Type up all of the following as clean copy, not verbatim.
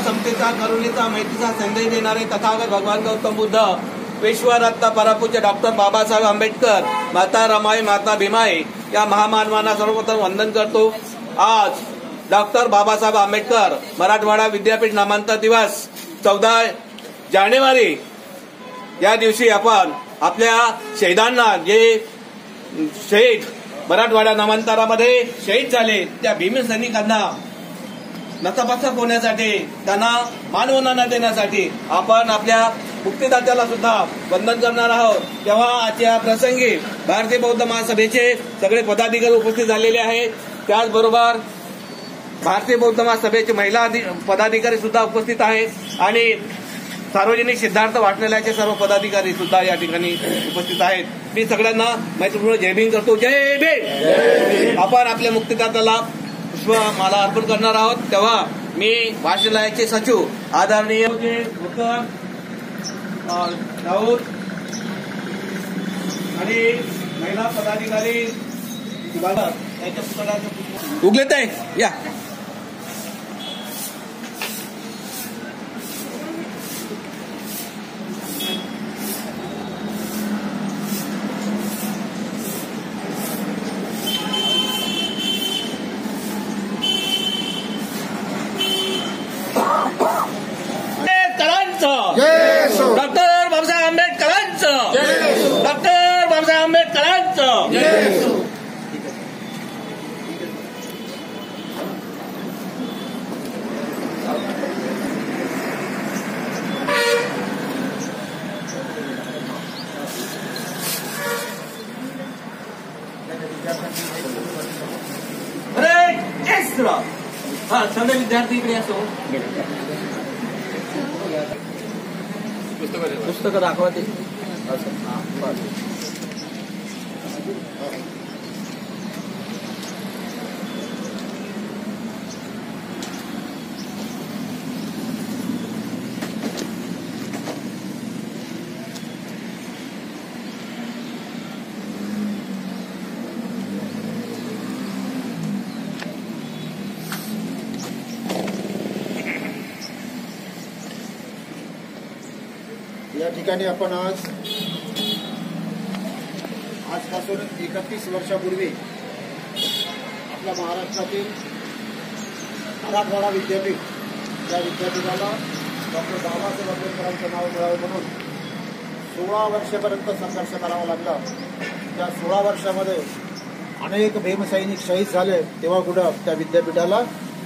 समतेचा, करुणेचा, मैत्रीचा संदेश देणारे तथागत भगवान गौतम बुद्ध, विश्वरत्न परमपूज्य डॉक्टर बाबासाहेब आंबेडकर, माता रमाई, माता भीमाई या महामानवांना सर्वप्रथम वंदन करतो। आज डॉक्टर बाबासाहेब आंबेडकर मराठवाडा विद्यापीठ नामांतर दिवस 14 जानेवारी या दिवशी आपण आपल्या शहीदांना, जे शहीद मराठवाडा नामांतरामध्ये शहीद झाले त्या भीमसैनिकांना नतमस्तक होण्यासाठी, त्यांना मानवंदना देण्यासाठी आपण आपल्या मुक्तिदात्याला सुद्धा वंदन करणार आहोत। तेव्हा आजच्या प्रसंगी भारतीय बौद्ध महासभेचे सगळे पदाधिकारी उपस्थित झालेले आहेत। त्याचबरोबर भारतीय बौद्ध महासभेचे महिला पदाधिकारी सुद्धा उपस्थित आहेत आणि सार्वजनिक सिद्धार्थ वाचनालयाचे सर्व पदाधिकारी सुद्धा या ठिकाणी उपस्थित आहेत। मी सगळ्यांना मैत्रीपूर्ण जय भीम करतो। जय भीम। आपण आपल्या मुक्तिदात्याला पुष्पमाला अर्पण करणार आहोत। तेव्हा मी वाचनालयाचे सचिव आदरणीय राऊत आणि महिला पदाधिकारी यांच्या पुस्तकाचं उगलेत आहे या डॉक्टर बाबासाहेब आंबेडकरांचं, डॉक्टर बाबासाहेब आंबेडकरांचं। अरे एक्स्ट्रा हा सगळे विद्यार्थी इकडे असो, पुस्तकं दाखवा ते। या ठिकाणी आपण आजपासून 31 वर्षापूर्वी आपल्या महाराष्ट्रातील मराठवाडा विद्यापीठ या विद्यापीठाला डॉक्टर बाबासाहेब आंबेडकरांचं नाव मिळावं म्हणून 16 वर्षापर्यंत संघर्ष करावा लागला। त्या 16 वर्षामध्ये अनेक भीमसैनिक शहीद झाले, तेव्हा कुठं त्या विद्यापीठाला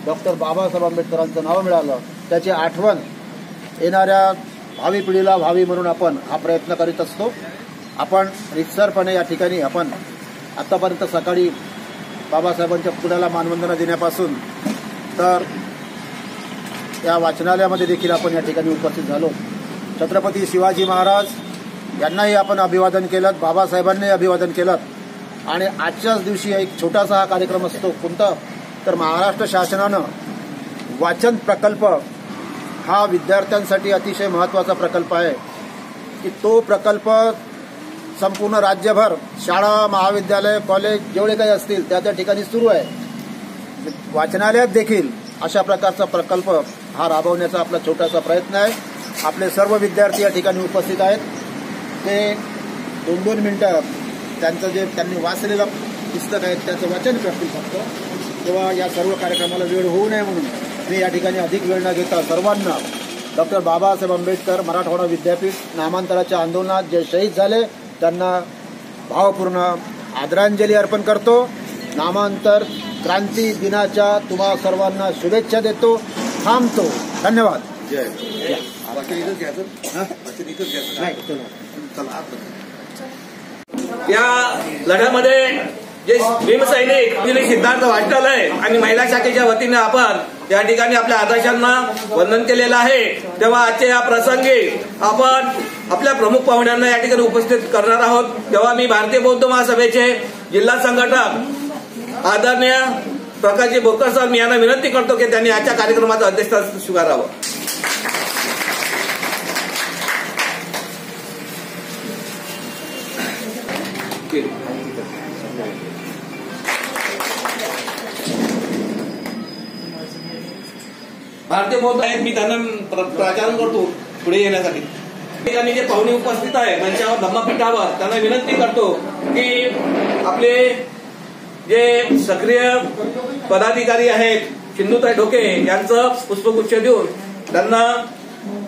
डॉक्टर बाबासाहेब आंबेडकरांचं नाव मिळालं। त्याची आठवण येणाऱ्या भावी पिढीला व्हावी म्हणून आपण हा प्रयत्न करीत असतो। आपण रितसरपणे या ठिकाणी आपण आतापर्यंत सकाळी बाबासाहेबांच्या पुतळ्याला मानवंदना देण्यापासून तर या वाचनालयामध्ये देखील आपण या ठिकाणी उपस्थित झालो। छत्रपती शिवाजी महाराज यांनाही आपण अभिवादन केलं, बाबासाहेबांनाही अभिवादन केलं आणि आजच्याच दिवशी एक छोटासा हा कार्यक्रम असतो। कोणता तर महाराष्ट्र शासनानं वाचन प्रकल्प हा विद्यार्थ्यांसाठी अतिशय महत्त्वाचा प्रकल्प आहे की तो प्रकल्प संपूर्ण राज्यभर शाळा, महाविद्यालय, कॉलेज जेवढे काही असतील त्या ठिकाणी सुरू आहे। वाचनालयात देखील अशा प्रकारचा प्रकल्प हा राबवण्याचा आपला छोटासा प्रयत्न आहे। आपले सर्व विद्यार्थी या ठिकाणी उपस्थित आहेत, ते 2-2 मिनिटं त्यांचं जे त्यांनी वाचलेलं पुस्तक आहे त्याचं वाचन करतील फक्त। तेव्हा या सर्व कार्यक्रमाला वेळ होऊ नये म्हणून मी या ठिकाणी अधिक वेळ न घेता सर्वांना डॉक्टर बाबासाहेब आंबेडकर मराठवाडा विद्यापीठ नामांतराच्या आंदोलनात जे शहीद झाले त्यांना भावपूर्ण आदरांजली अर्पण करतो। नामांतर क्रांती दिनाच्या तुम्हा सर्वांना शुभेच्छा देतो, थांबतो। धन्यवाद। जय। या लढ्यामध्ये जे भीमसैनिक सिद्धार्थ वाचनालय आणि महिला शाखेच्या वतीने आपण या ठिकाणी आपल्या आदर्शांना वंदन केलेलं आहे। तेव्हा आजच्या या प्रसंगी आपण आपल्या प्रमुख पाहुण्यांना या ठिकाणी उपस्थित करणार आहोत। तेव्हा मी भारतीय बौद्ध महासभेचे जिल्हा संघटक आदरणीय प्रकाशजी बोरकर सर मी यांना विनंती करतो की त्यांनी आजच्या कार्यक्रमाचं अध्यक्षस्थान स्वीकारावं। भारतीय बौद्ध आहेत, मी त्यांना प्रचारण करतो पुढे येण्यासाठी. ठिकाणी जे पाहुणे उपस्थित आहे मंचावर धम्मपीठावर त्यांना विनंती करतो की आपले जे सक्रिय पदाधिकारी आहेत सिंधुताई ढोके यांचं पुष्पगुच्छ देऊन त्यांना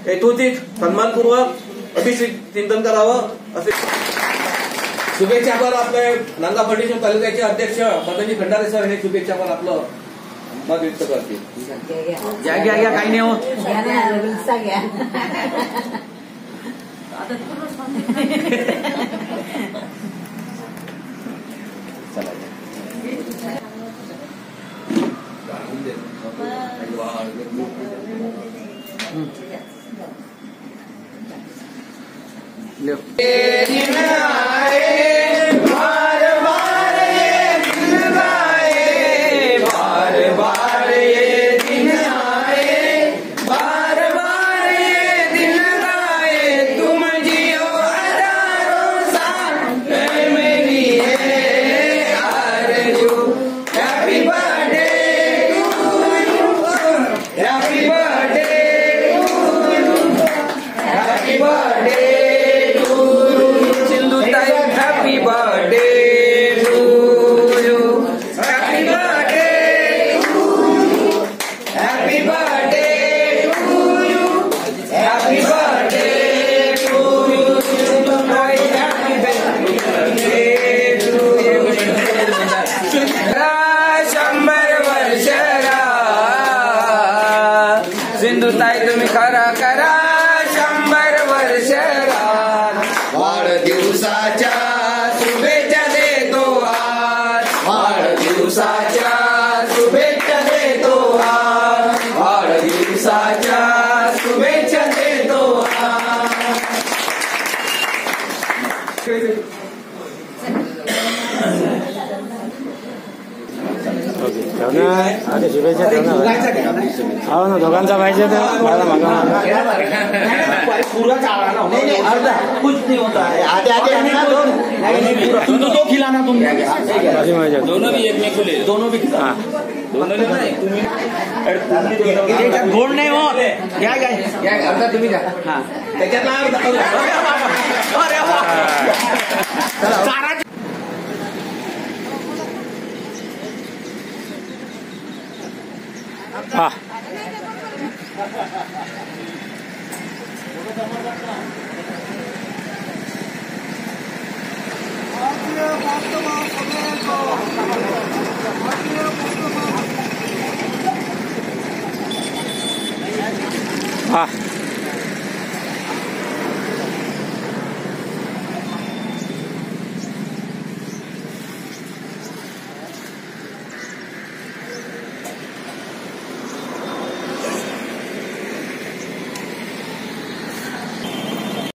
यथोचित सन्मानपूर्वक अभिचिंतन करावं असे शुभेच्छापर आपले नांदगाव फर्टिशन तालुक्याचे अध्यक्ष पतंजी खंडारे सर हे शुभेच्छापर आपलं मत व्यक्त करतील. घ्या काही नाही हो. सिंधुताई तुम्ही खरा करा 100 वर्ष वाढदिवसाच्या शुभेच्छा देतो आज. वाढदिवसाच्या शुभेच्छा देतो आज. वाढदिवसाच्या शुभेच्छा देतो आज. आधी शुभेच्छा हो ना दोघांचा पाहिजे तर मला मागा तो खिलाना तुम दोनों भी एक में खुले दोनों भी दोनों गोड नाही हो. घ्या अर्धा तुम्ही घ्या. हा हा हा